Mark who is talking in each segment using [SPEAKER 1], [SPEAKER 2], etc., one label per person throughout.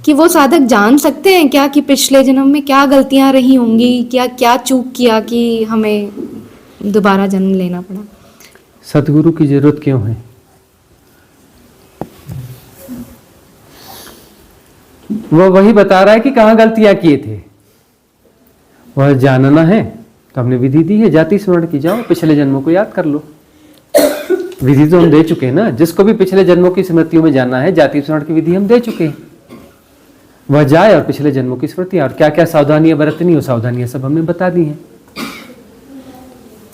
[SPEAKER 1] कि वो साधक जान सकते हैं क्या कि पिछले जन्म में क्या गलतियां रही होंगी, क्या क्या चूक किया कि हमें दोबारा जन्म लेना पड़ा?
[SPEAKER 2] सतगुरु की जरूरत क्यों है? वो वही बता रहा है कि कहाँ गलतियां किए थे। वह जानना है तो हमने विधि दी है, जाति स्मरण की, जाओ पिछले जन्मों को याद कर लो। विधि तो हम दे चुके हैं ना, जिसको भी पिछले जन्मों की स्मृतियों में जाना है, जाति स्मरण की विधि हम दे चुके हैं। वह जाए और पिछले जन्मों की स्मृतियां और क्या क्या सावधानियां बरतनी हो, सावधानियां सब हमने बता दी हैं।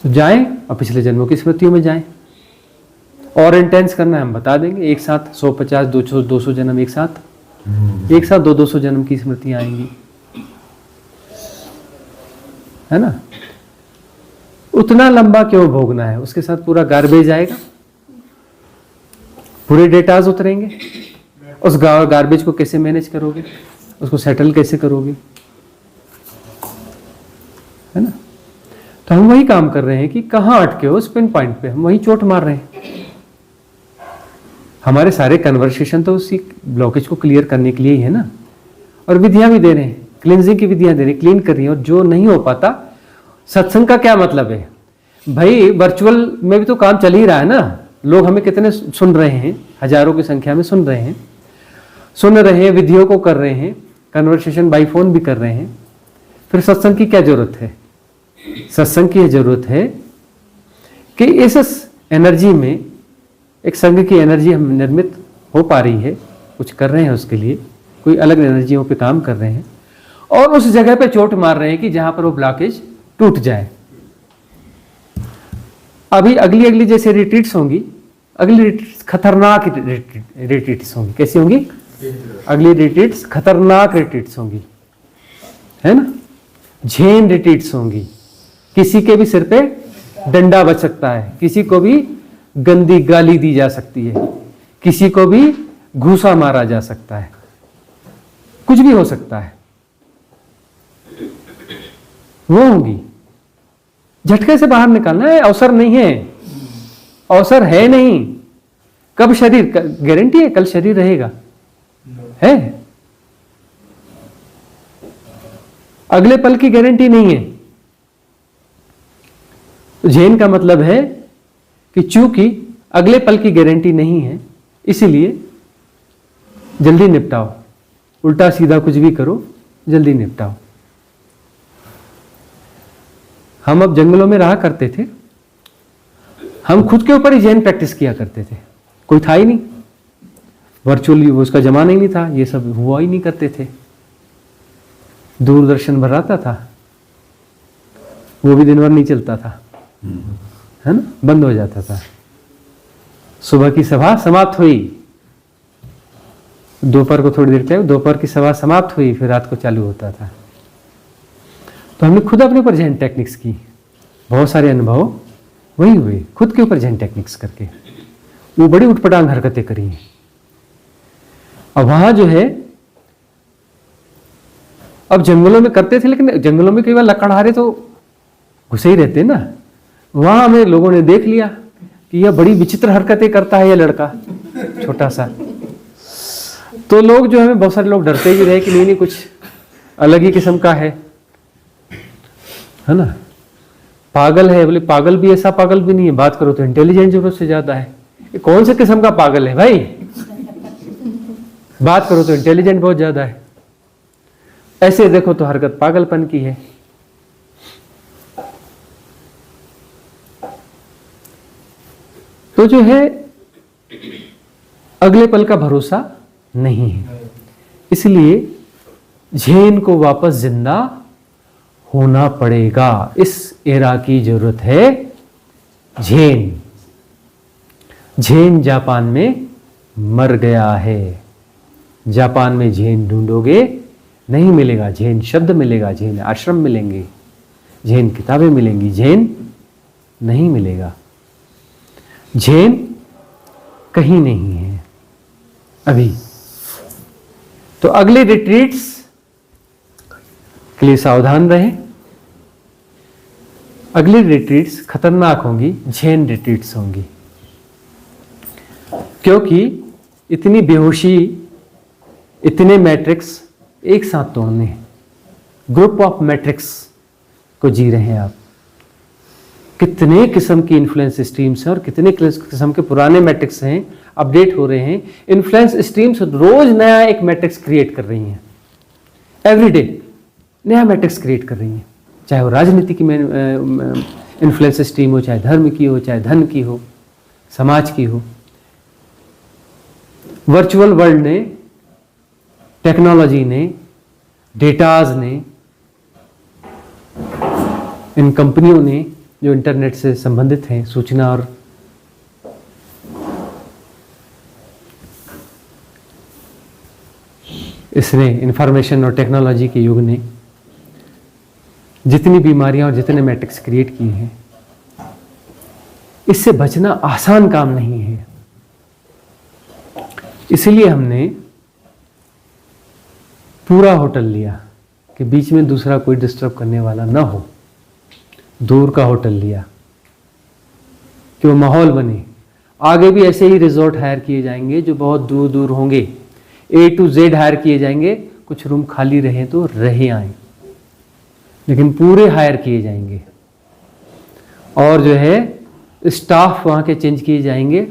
[SPEAKER 2] तो जाएं और पिछले जन्मों की स्मृतियों में जाएं। और इंटेंस करना है हम बता देंगे, एक साथ 150 200 जन्म एक साथ 200 जन्म की स्मृतियां आएंगी, है ना। उतना लंबा क्यों भोगना है? उसके साथ पूरा गार्बेज आएगा, पूरे डेटाज उतरेंगे। उस गार्बेज को कैसे मैनेज करोगे, उसको सेटल कैसे करोगे, है ना। तो हम वही काम कर रहे हैं कि कहां अटके हो, उस पिन पॉइंट पे हम वही चोट मार रहे हैं। हमारे सारे कन्वर्सेशन तो उसी ब्लॉकेज को क्लियर करने के लिए ही है ना। और विधियां भी दे रहे हैं, क्लींजिंग की विधियां दे रहे हैं, क्लीन कर रही हैं। और जो नहीं हो पाता, सत्संग का क्या मतलब है भाई? वर्चुअल में भी तो काम चल ही रहा है ना। लोग हमें कितने सुन रहे हैं, हजारों की संख्या में सुन रहे हैं, विधियों को कर रहे हैं, कन्वर्सेशन बाई फोन भी कर रहे हैं। फिर सत्संग की क्या जरूरत है? सत्संग की जरूरत है कि इस एनर्जी में एक संघ की एनर्जी हम निर्मित हो पा रही है, कुछ कर रहे हैं उसके लिए, कोई अलग एनर्जियों पे काम कर रहे हैं और उस जगह पे चोट मार रहे हैं कि जहां पर वो ब्लॉकेज टूट जाए। अभी अगली जैसे रिट्रीट्स होंगी, अगली रिट्रीट्स खतरनाक रिट्रीट्स होंगी। कैसी होंगी? अगली रिट्रीट्स खतरनाक रिट्रीट्स होंगी, है ना। झेन रिट्रीट्स होंगी। किसी के भी सिर पे डंडा बच सकता है, किसी को भी गंदी गाली दी जा सकती है, किसी को भी घूसा मारा जा सकता है, कुछ भी हो सकता है। वो होंगी। झटके से बाहर निकालना है, अवसर नहीं है, अवसर है नहीं। कब शरीर, गारंटी है कल शरीर रहेगा? है? अगले पल की गारंटी नहीं है। तो जैन का मतलब है कि चूंकि अगले पल की गारंटी नहीं है, इसीलिए जल्दी निपटाओ। उल्टा सीधा कुछ भी करो, जल्दी निपटाओ। हम अब जंगलों में रहा करते थे, हम खुद के ऊपर ही जैन प्रैक्टिस किया करते थे। कोई था ही नहीं, वर्चुअली उसका जमाना ही नहीं था, ये सब हुआ ही नहीं करते थे। दूरदर्शन भर आता था, वो भी दिन भर नहीं चलता था, है ना, बंद हो जाता था। सुबह की सभा समाप्त हुई, दोपहर को थोड़ी देर टाइम, दोपहर की सभा समाप्त हुई, फिर रात को चालू होता था। तो हमने खुद अपने ऊपर जैन टेक्निक्स की, बहुत सारे अनुभव वही हुए खुद के ऊपर जैन टेक्निक्स करके। वो बड़ी उटपटांग हरकतें करी हैं। अब वहां जो है, अब जंगलों में करते थे, लेकिन जंगलों में कई बार लकड़हारे तो घुसे ही रहते ना। वहां हमें लोगों ने देख लिया कि यह बड़ी विचित्र हरकतें करता है, यह लड़का छोटा सा। तो लोग जो है, बहुत सारे लोग डरते भी रहे कि नहीं कुछ अलग ही किस्म का है ना, पागल है। बोले पागल भी ऐसा पागल भी नहीं है, बात करो तो इंटेलिजेंट जरूरत से ज्यादा है। ये कौन से किस्म का पागल है भाई? बात करो तो इंटेलिजेंट बहुत ज्यादा है। ऐसे देखो तो हरकत पागलपन की है। तो जो है, अगले पल का भरोसा नहीं है, इसलिए झेन को वापस जिंदा होना पड़ेगा। इस एरा की जरूरत है झेन। झेन जापान में मर गया है। जापान में झेन ढूंढोगे नहीं मिलेगा। झेन शब्द मिलेगा, झेन आश्रम मिलेंगे, झेन किताबें मिलेंगी, झेन नहीं मिलेगा। झेन कहीं नहीं है अभी। तो अगले रिट्रीट्स के लिए सावधान रहें। अगली रिट्रीट्स खतरनाक होंगी, झेन रिट्रीट्स होंगी, क्योंकि इतनी बेहोशी इतने मैट्रिक्स एक साथ तोड़ने हैं, ग्रुप ऑफ मैट्रिक्स को जी रहे हैं आप। कितने किस्म की इन्फ्लुएंस स्ट्रीम्स हैं और कितने किस्म के पुराने मैट्रिक्स हैं, अपडेट हो रहे हैं। इन्फ्लुएंस स्ट्रीम्स रोज नया एक मैट्रिक्स क्रिएट कर रही हैं, एवरीडे नया मैट्रिक्स क्रिएट कर रही हैं, चाहे वो राजनीति की इन्फ्लुएंस स्ट्रीम हो, चाहे धर्म की हो, चाहे धन की हो, समाज की हो। वर्चुअल वर्ल्ड ने, टेक्नोलॉजी ने, डेटाज ने, इन कंपनियों ने जो इंटरनेट से संबंधित हैं, सूचना और इसने इंफॉर्मेशन और टेक्नोलॉजी के युग ने जितनी बीमारियां और जितने मैट्रिक्स क्रिएट किए हैं, इससे बचना आसान काम नहीं है। इसलिए हमने पूरा होटल लिया कि बीच में दूसरा कोई डिस्टर्ब करने वाला ना हो, दूर का होटल लिया कि वो माहौल बने। आगे भी ऐसे ही रिजॉर्ट हायर किए जाएंगे जो बहुत दूर दूर होंगे, A to Z हायर किए जाएंगे, कुछ रूम खाली रहे तो रहे आए, लेकिन पूरे हायर किए जाएंगे। और जो है स्टाफ वहाँ के चेंज किए जाएंगे,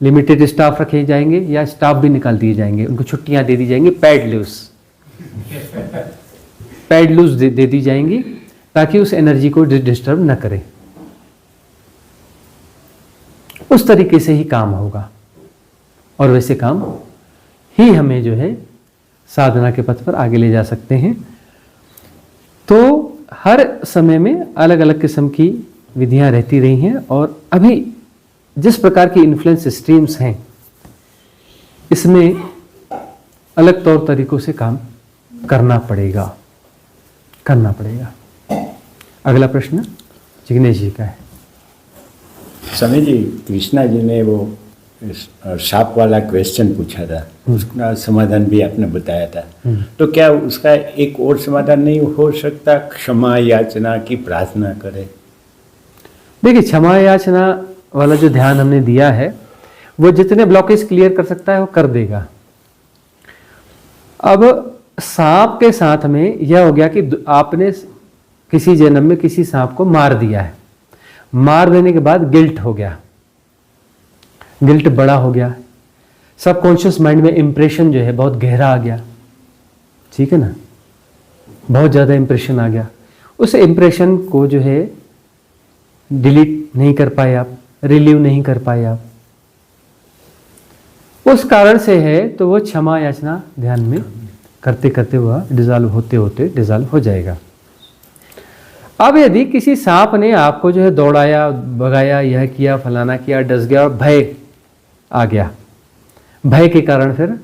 [SPEAKER 2] लिमिटेड स्टाफ रखे जाएंगे या स्टाफ भी निकाल दिए जाएंगे, उनको छुट्टियां दे दी जाएंगी, पैड लूज दे दी जाएंगी ताकि उस एनर्जी को डिस्टर्ब न करे। उस तरीके से ही काम होगा और वैसे काम ही हमें जो है साधना के पथ पर आगे ले जा सकते हैं। तो हर समय में अलग अलग किस्म की विधियां रहती रही हैं और अभी जिस प्रकार की इन्फ्लुएंस स्ट्रीम्स हैं, इसमें अलग तौर तरीकों से काम करना पड़ेगा। अगला प्रश्न जिग्नेश जी का है।
[SPEAKER 3] स्वामी जी, कृष्णा जी ने वो सांप वाला क्वेश्चन पूछा था, उसका समाधान भी आपने बताया था, तो क्या उसका एक और समाधान नहीं हो सकता? क्षमा याचना की प्रार्थना करें।
[SPEAKER 2] देखिए, क्षमा याचना वाला जो ध्यान हमने दिया है वो जितने ब्लॉकेज क्लियर कर सकता है वो कर देगा। अब सांप के साथ में यह हो गया कि आपने किसी जन्म में किसी सांप को मार दिया है, मार देने के बाद गिल्ट हो गया, गिल्ट बड़ा हो गया, सबकॉन्शियस माइंड में इंप्रेशन जो है बहुत गहरा आ गया, ठीक है ना, बहुत ज़्यादा इंप्रेशन आ गया। उस इंप्रेशन को जो है डिलीट नहीं कर पाए आप, रिलीव नहीं कर पाए आप, उस कारण से है, तो वो क्षमा याचना ध्यान में करते करते वह डिजॉल्व होते होते डिजॉल्व हो जाएगा। अब यदि किसी सांप ने आपको जो है दौड़ाया, भगाया, यह किया, फलाना किया, डस गया और भय आ गया, भय के कारण फिर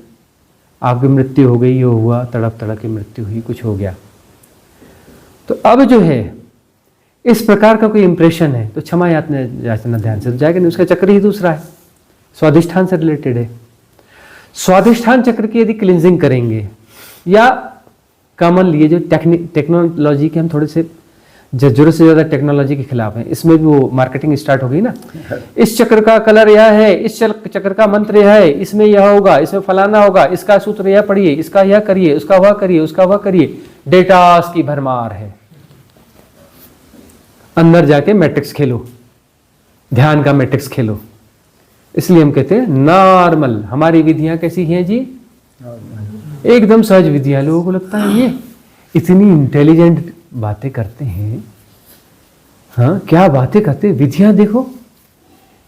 [SPEAKER 2] आपकी मृत्यु हो गई, ये हुआ, तड़प तड़प की मृत्यु हुई, कुछ हो गया, तो अब जो है इस प्रकार का कोई इंप्रेशन है तो क्षमा याचना ध्यान से तो जाएगा नहीं। उसका चक्र ही दूसरा है, स्वादिष्ठान से रिलेटेड है। स्वादिष्ठान चक्र की यदि क्लिनजिंग करेंगे, या कॉमनली ये जो टेक्नोलॉजी के हम थोड़े से जरूरत से ज़्यादा टेक्नोलॉजी के खिलाफ हैं, इसमें भी वो मार्केटिंग स्टार्ट हो गई ना, इस चक्र का कलर यह है, इस चक्र का मंत्र यह है, इसमें यह होगा, इसमें फलाना होगा, इसका सूत्र यह पढ़िए, इसका यह करिए, उसका वह करिए, उसका वह करिए, डेटास की भरमार है। अंदर जाके मैट्रिक्स खेलो, ध्यान का मैट्रिक्स खेलो। इसलिए हम कहते हैं नॉर्मल। हमारी विधियां कैसी हैं जी? एकदम सहज विधियां। लोगों को लगता है ये इतनी इंटेलिजेंट बातें करते हैं, हाँ क्या बातें करते हैं, विधियां देखो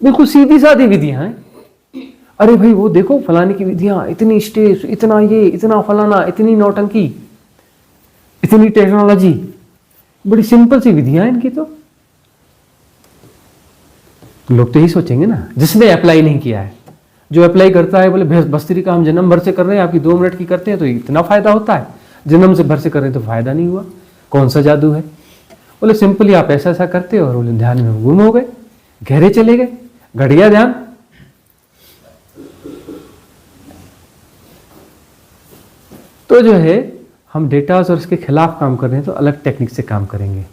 [SPEAKER 2] बिल्कुल सीधी सादी विधियां हैं। अरे भाई वो देखो फलाने की विधियां, इतनी स्टेज, इतना ये, इतना फलाना, इतनी नौटंकी, इतनी टेक्नोलॉजी, बड़ी सिंपल सी विधियां हैं इनकी। तो लोग तो यही सोचेंगे ना, जिसने अप्लाई नहीं किया है। जो अप्लाई करता है बोले भस्त्री का हम जन्म भर से कर रहे हैं, आपकी 2 मिनट की करते हैं तो इतना फायदा होता है, जन्म से भर से कर रहे हैं तो फायदा नहीं हुआ, कौन सा जादू है? बोले सिंपली आप ऐसा ऐसा करते हो और बोले ध्यान में गुम हो गए, गहरे चले गए, घट गया ध्यान। तो जो है हम डेटास और इसके खिलाफ काम कर रहे हैं तो अलग टेक्निक से काम करेंगे।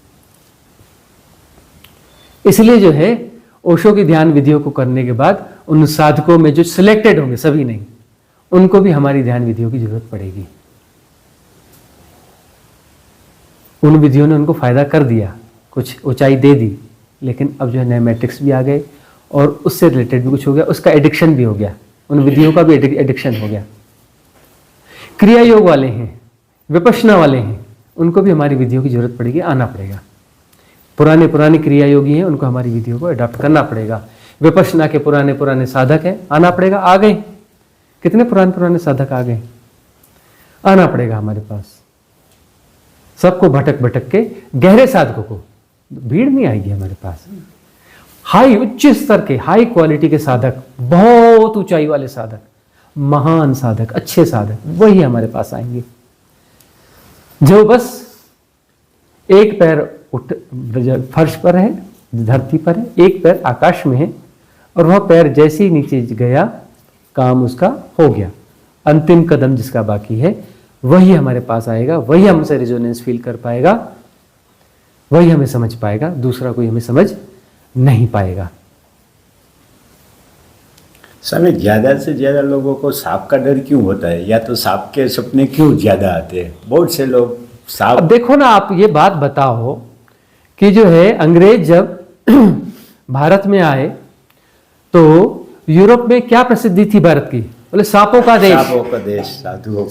[SPEAKER 2] इसलिए जो है ओशो की ध्यान विधियों को करने के बाद उन साधकों में जो सिलेक्टेड होंगे, सभी नहीं, उनको भी हमारी ध्यान विधियों की जरूरत पड़ेगी। उन विधियों ने उनको फायदा कर दिया, कुछ ऊंचाई दे दी, लेकिन अब जो है नए मैट्रिक्स भी आ गए और उससे रिलेटेड भी कुछ हो गया, उसका एडिक्शन भी हो गया, उन विधियों का भी एडिक्शन हो गया। क्रिया योग वाले हैं, विपश्यना वाले हैं, उनको भी हमारी विधियों की जरूरत पड़ेगी, आना पड़ेगा। पुराने क्रिया योगी हैं, उनको हमारी विधियों को अडॉप्ट करना पड़ेगा। विपश्यना के पुराने साधक हैं, आना पड़ेगा, आ गए। कितने पुराने साधक आ गए, आना पड़ेगा हमारे पास। सबको भटक के गहरे साधकों को, भीड़ नहीं आएगी हमारे पास। हाई उच्च स्तर के, हाई क्वालिटी के साधक, बहुत ऊंचाई वाले साधक, महान साधक, अच्छे साधक, वही हमारे पास आएंगे। जो बस एक पैर फर्श पर है, धरती पर है, एक पैर आकाश में है, और वह पैर जैसे ही नीचे गया काम उसका हो गया। अंतिम कदम जिसका बाकी है वही हमारे पास आएगा, वही हमसे रेजोनेंस फील कर पाएगा, वही हमें समझ पाएगा, दूसरा कोई हमें समझ नहीं पाएगा।
[SPEAKER 3] स्वामी, ज्यादा से ज्यादा लोगों को सांप का डर क्यों होता है, या तो सांप के सपने क्यों ज्यादा आते हैं? बहुत से लोग सांप।
[SPEAKER 2] अब देखो ना, आप ये बात बताओ कि जो है अंग्रेज जब भारत में आए तो यूरोप में क्या प्रसिद्धि थी भारत की? बोले सांपों का देश,
[SPEAKER 3] सांपों का देश,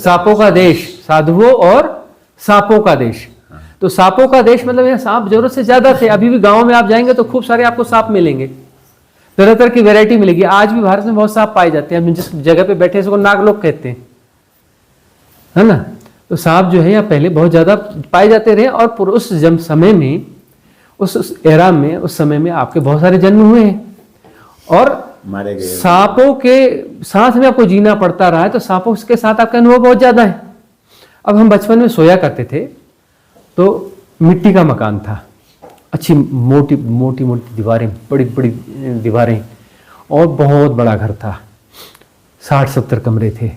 [SPEAKER 2] सांपों का देश, साधुओं और सांपों का देश। तो सांपों का देश मतलब यहाँ सांप जरूरत से ज्यादा थे। अभी भी गांव में आप जाएंगे तो खूब सारे आपको सांप मिलेंगे, तरह तरह की वैरायटी मिलेगी। आज भी भारत में बहुत सांप पाए जाते हैं। हम जिस जगह पे बैठे हैं उसको नागलोक कहते हैं, है ना। तो सांप जो है यहाँ पहले बहुत ज्यादा पाए जाते रहे, और उस समय में, उस एरा में, उस समय में आपके बहुत सारे जन्म हुए हैं, और
[SPEAKER 3] मारे गए।
[SPEAKER 2] सांपों के साथ में आपको जीना पड़ता रहा है, तो सांपों के साथ आपका अनुभव बहुत ज्यादा है। अब हम बचपन में सोया करते थे तो मिट्टी का मकान था, अच्छी मोटी मोटी दीवारें, बड़ी बड़ी दीवारें, और बहुत बड़ा घर था, 60-70 कमरे थे।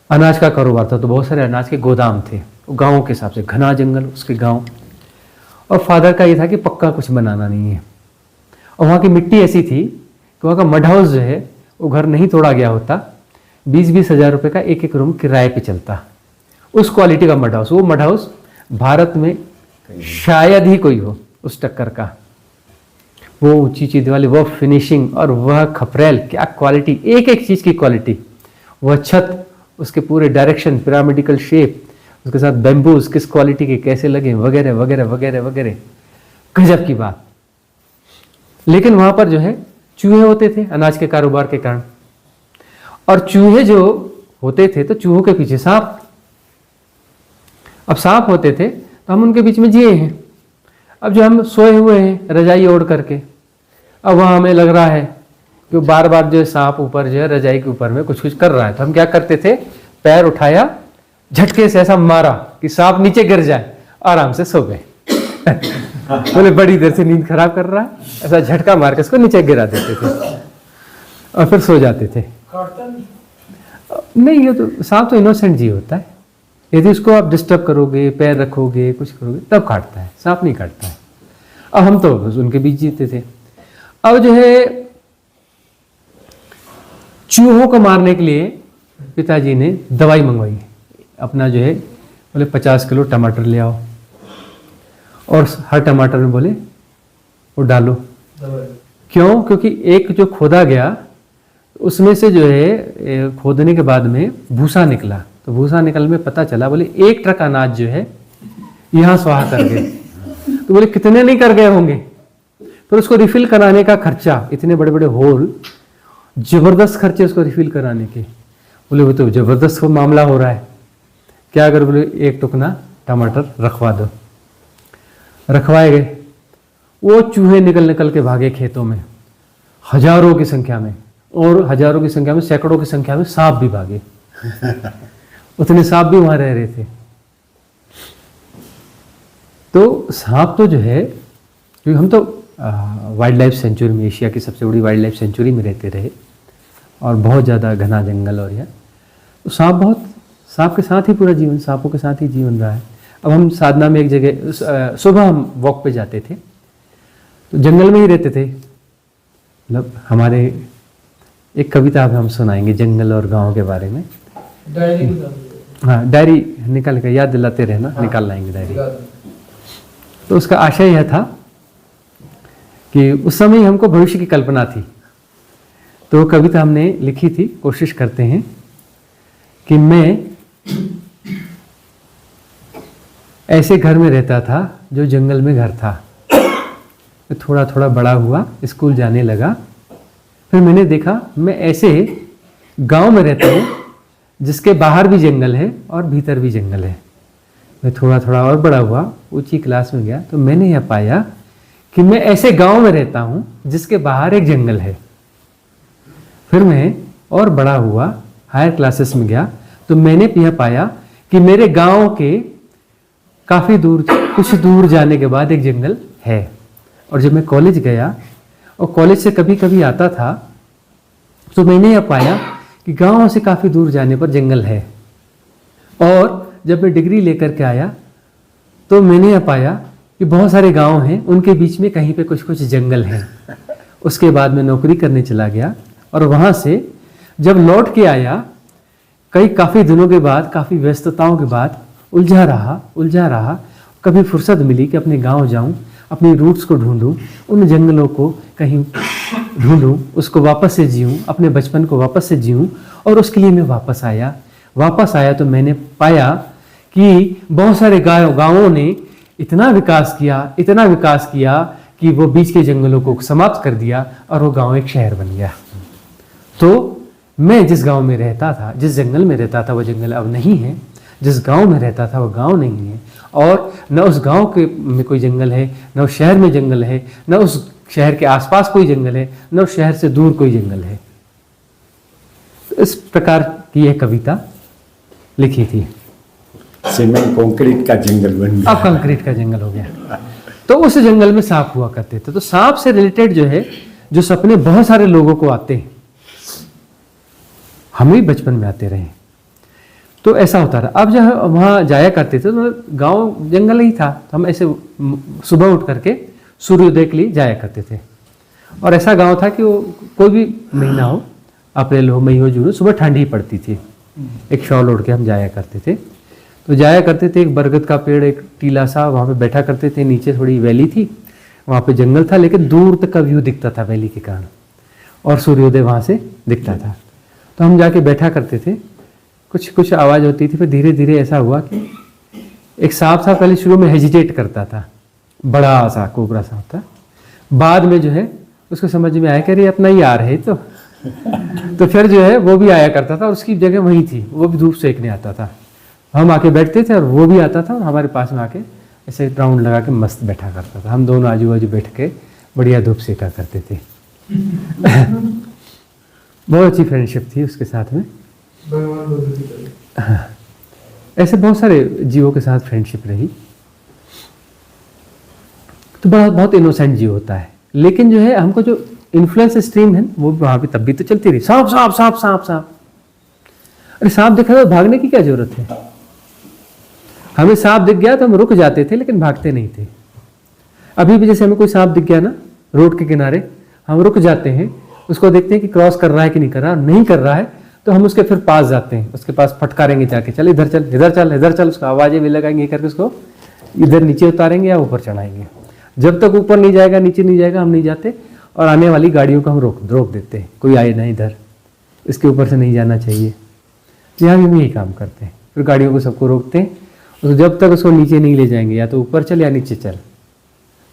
[SPEAKER 2] अनाज का कारोबार था तो बहुत सारे अनाज के गोदाम थे, गाँव के हिसाब से, घना जंगल उसके गाँव। और फादर का ये था कि पक्का कुछ बनाना नहीं है। और वहाँ की मिट्टी ऐसी थी कि वहाँ का मड हाउस जो है वो घर नहीं तोड़ा गया होता, 20-20 हज़ार रुपये का एक रूम किराए पे चलता, उस क्वालिटी का मड हाउस। वो मड हाउस भारत में शायद ही कोई हो उस टक्कर का। वो ऊंची चीज वाली, वो फिनिशिंग, और वह खपरेल, क्या क्वालिटी, एक एक चीज की क्वालिटी। वह छत, उसके पूरे डायरेक्शन, पिरामिडिकल शेप, उसके साथ बैम्बूज किस क्वालिटी के कैसे लगे, वगैरह वगैरह वगैरह वगैरह, गजब की बात। लेकिन वहां पर जो है चूहे होते थे अनाज के कारोबार के कारण, और चूहे जो होते थे तो चूहों के पीछे सांप। अब सांप होते थे तो हम उनके बीच में जिए हैं। अब जो हम सोए हुए हैं रजाई ओढ़ करके, अब वहाँ हमें लग रहा है कि बार बार जो है सांप ऊपर जो है रजाई के ऊपर में कुछ कुछ कर रहा है, तो हम क्या करते थे, पैर उठाया, झटके से ऐसा मारा कि सांप नीचे गिर जाए, आराम से सो गए। बोले बड़ी देर से नींद खराब कर रहा है, ऐसा झटका मार के उसको नीचे गिरा देते थे और फिर सो जाते थे। नहीं, ये तो सांप तो इनोसेंट जीव होता है। यदि उसको आप डिस्टर्ब करोगे, पैर रखोगे, कुछ करोगे, तब काटता है, सांप नहीं काटता है। अब हम तो उनके बीच जीते थे। अब जो है चूहों को मारने के लिए पिताजी ने दवाई मंगवाई। अपना जो है बोले 50 किलो टमाटर ले आओ, और हर टमाटर में बोले वो डालो। क्यों? क्योंकि एक जो खोदा गया उसमें से जो है खोदने के बाद में भूसा निकला, तो भूसा निकलने में पता चला, बोले 1 ट्रक अनाज जो है यहाँ स्वाहा कर गए। तो बोले कितने नहीं कर गए होंगे, फिर उसको रिफिल कराने का खर्चा, इतने बड़े बड़े होल, जबरदस्त खर्चे उसको रिफिल कराने के। बोले वो तो जबरदस्त मामला हो रहा है, क्या अगर बोले 1 टुकना टमाटर रखवा दो। रखवाए गए, वो चूहे निकल के भागे खेतों में, हजारों की संख्या में, और हजारों की संख्या में, सैकड़ों की संख्या में सांप भी भागे। उतने सांप भी वहां रह रहे थे। तो सांप तो जो है, क्योंकि हम तो वाइल्ड लाइफ सेंचुरी में, एशिया की सबसे बड़ी वाइल्ड लाइफ सेंचुरी में रहते रहे, और बहुत ज़्यादा घना जंगल, और यह तो सांप के साथ ही पूरा जीवन, सांपों के साथ ही जीवन रहा है। अब हम साधना में एक जगह, सुबह हम वॉक पे जाते थे, तो जंगल में ही रहते थे, मतलब हमारे एक कविता अब हम सुनाएंगे जंगल और गांव के बारे में।
[SPEAKER 4] डायरी
[SPEAKER 2] हाँ, डायरी निकाल कर याद दिलाते रहना। निकाल लाएंगे डायरी। तो उसका आशय यह था कि उस समय हमको भविष्य की कल्पना थी, तो कविता हमने लिखी थी। कोशिश करते हैं कि मैं ऐसे घर में रहता था जो जंगल में घर था। थोड़ा थोड़ा बड़ा हुआ, स्कूल जाने लगा, फिर मैंने देखा मैं ऐसे गांव में रहता हूँ जिसके बाहर भी जंगल है और भीतर भी जंगल है। मैं थोड़ा थोड़ा और बड़ा हुआ, ऊंची क्लास में गया, तो मैंने यह पाया कि मैं ऐसे गांव में रहता हूँ जिसके बाहर एक जंगल है। फिर मैं और बड़ा हुआ, हायर क्लासेस में गया, तो मैंने यह पाया कि मेरे गांव के काफ़ी दूर, कुछ दूर जाने के बाद एक जंगल है। और जब मैं कॉलेज गया और कॉलेज से कभी कभी आता था, तो मैंने यह पाया कि गांव से काफ़ी दूर जाने पर जंगल है। और जब मैं डिग्री लेकर के आया तो मैंने यह पाया कि बहुत सारे गांव हैं, उनके बीच में कहीं पे कुछ कुछ जंगल हैं। उसके बाद मैं नौकरी करने चला गया और वहाँ से जब लौट के आया, काफ़ी दिनों के बाद, काफ़ी व्यस्तताओं के बाद उलझा रहा। कभी फुर्सत मिली कि अपने गांव जाऊं, अपनी रूट्स को ढूंढूं, उन जंगलों को कहीं ढूंढूं, उसको वापस से जीऊं, अपने बचपन को वापस से जीऊं। और उसके लिए मैं वापस आया तो मैंने पाया कि बहुत सारे गांवों ने इतना विकास किया कि वो बीच के जंगलों को समाप्त कर दिया और वो गांव एक शहर बन गया। तो मैं जिस गांव में रहता था, जिस जंगल में रहता था, वो जंगल अब नहीं है। जिस गांव में रहता था वो गांव नहीं है, और न उस गांव के में कोई जंगल है, न उस शहर में जंगल है, न उस शहर के आसपास कोई जंगल है, न उस शहर से दूर कोई जंगल है। तो इस प्रकार की यह कविता लिखी थी।
[SPEAKER 3] सीमेंट कंक्रीट का जंगल बन गया।
[SPEAKER 2] अब कंक्रीट का जंगल हो गया। तो उस जंगल में सांप हुआ करते थे। तो सांप से रिलेटेड जो है, जो सपने बहुत सारे लोगों को आते हैं, हमें भी बचपन में आते रहे, तो ऐसा होता रहा। अब जब वहाँ जाया करते थे तो गांव जंगल ही था, तो हम ऐसे सुबह उठ करके सूर्योदय के लिए जाया करते थे। और ऐसा गांव था कि वो कोई भी महीना हो, अप्रैल हो, मई हो, जून हो, सुबह ठंड ही पड़ती थी। एक शॉल ओढ़ के हम जाया करते थे। तो जाया करते थे, एक बरगद का पेड़, एक टीला सा, वहाँ पे बैठा करते थे। नीचे थोड़ी वैली थी, वहाँ पे जंगल था, लेकिन दूर तक का व्यू दिखता था वैली के कारण, और सूर्योदय वहाँ से दिखता था। तो हम जाके बैठा करते थे, कुछ आवाज़ होती थी। फिर धीरे धीरे ऐसा हुआ कि एक सांप था, पहले शुरू में हेजिटेट करता था, बड़ा सा कोबरा सांप था। बाद में जो है उसको समझ में आया कि अरे अपना ही आ रहे तो फिर जो है वो भी आया करता था, और उसकी जगह वही थी, वो भी धूप सेकने आता था। हम आके बैठते थे और वो भी आता था, और हमारे पास में आके ऐसे राउंड लगा के मस्त बैठा करता था। हम दोनों आजू बाजू बैठ के बढ़िया धूप सेका करते थे। बहुत अच्छी फ्रेंडशिप थी उसके साथ में। हाँ, ऐसे बहुत सारे जीवों के साथ फ्रेंडशिप रही। तो बहुत इनोसेंट जीव होता है, लेकिन जो है हमको जो इन्फ्लुएंस स्ट्रीम है वो वहां पे तब भी तो चलती रही। सांप सांप सांप सांप सांप, अरे सांप देखा तो भागने की क्या जरूरत है? हमें सांप दिख गया तो हम रुक जाते थे, लेकिन भागते नहीं थे। अभी भी जैसे हमें कोई सांप दिख गया ना रोड के किनारे, हम रुक जाते हैं, उसको देखते हैं कि क्रॉस कर रहा है कि नहीं कर रहा। नहीं कर रहा है तो हम उसके फिर पास जाते हैं, उसके पास फटकारेंगे जाके, चल इधर चल इधर चल इधर चल, उसको आवाजें भी लगाएंगे करके उसको इधर नीचे उतारेंगे या ऊपर चढ़ाएंगे। जब तक ऊपर नहीं जाएगा, नीचे नहीं जाएगा, हम नहीं जाते। और आने वाली गाड़ियों को हम रोक देते हैं, कोई आए ना इधर, इसके ऊपर से नहीं जाना चाहिए। यहाँ भी हम यही काम करते हैं। फिर गाड़ियों को सबको रोकते हैं, तो जब तक उसको नीचे नहीं ले जाएंगे, या तो ऊपर चल या नीचे चल।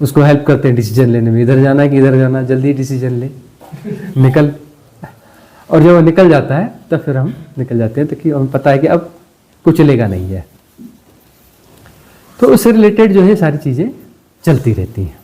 [SPEAKER 2] उसको हेल्प करते हैं डिसीजन लेने में, इधर जाना है कि इधर जाना, जल्दी डिसीजन ले, निकल। और जब वो निकल जाता है तब फिर हम निकल जाते हैं, ताकि हमें पता है कि अब कुछ चलेगा नहीं है। तो उससे रिलेटेड जो है सारी चीज़ें चलती रहती हैं।